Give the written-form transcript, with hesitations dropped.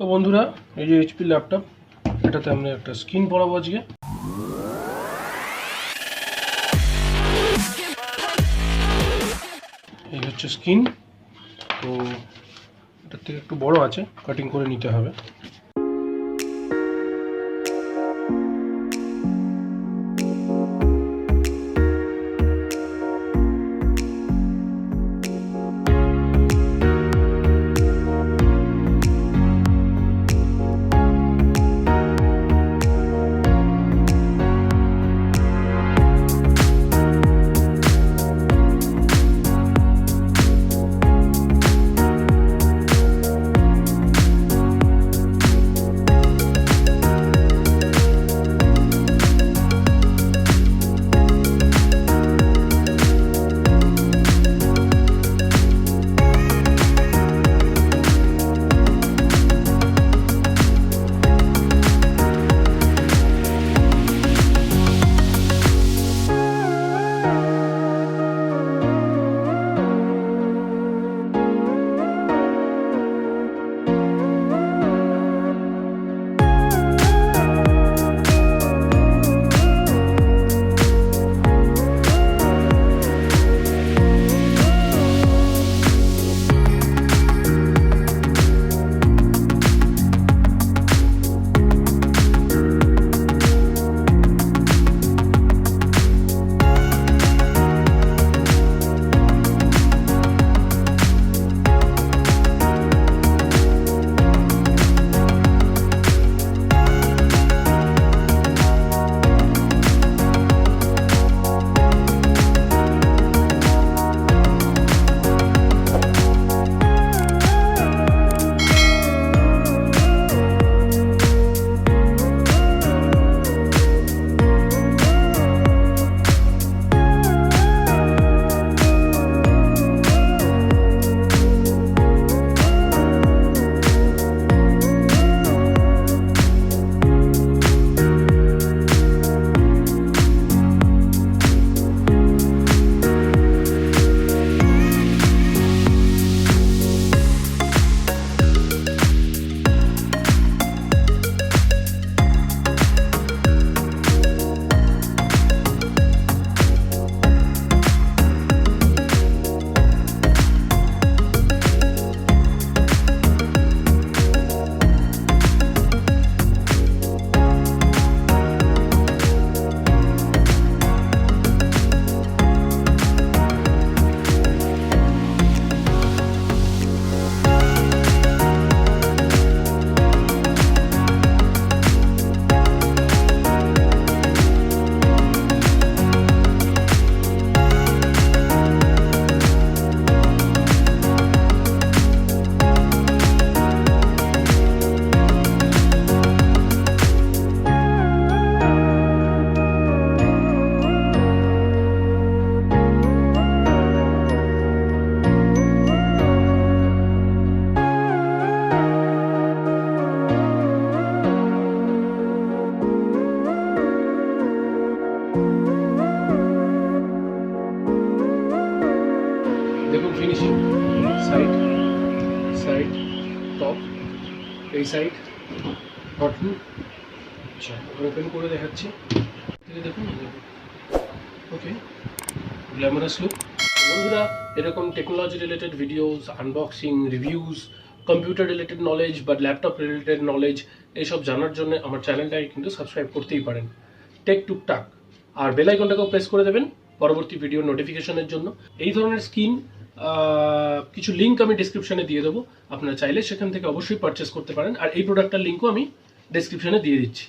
তো বন্ধুরা, এই যে এইচপি ল্যাপটপ, এটাতে আমরা একটা স্ক্রিন পড়াবো আজকে। এই হচ্ছে স্ক্রিন। তো এটার থেকে একটু বড় আছে, কাটিং করে নিতে হবে। দেখুন ফিনিশিং, সাইড সাইড টপ, এই সাইড বটন। আচ্ছা, ওপেন করে দেখাচ্ছি, দেখুন। Okay, glamorous look. বন্ধুরা, এরকম technology related videos, unboxing, reviews, computer related knowledge বা ল্যাপটপ রিলেটেড নলেজ এইসব জানার জন্য আমার চ্যানেলটাকে কিন্তু সাবস্ক্রাইব করতেই পারেন, টেক টুকটাক। আর বেল আইকনটাকেও প্রেস করে দেবেন পরবর্তী ভিডিও নোটিফিকেশনের জন্য। এই ধরনের স্ক্রিন কিছু লিঙ্ক আমি ডিসক্রিপশনে দিয়ে দেবো, আপনারা চাইলে সেখান থেকে অবশ্যই পারচেস করতে পারেন। আর এই প্রোডাক্টটার লিঙ্কও আমি ডিসক্রিপশনে দিয়ে দিচ্ছি।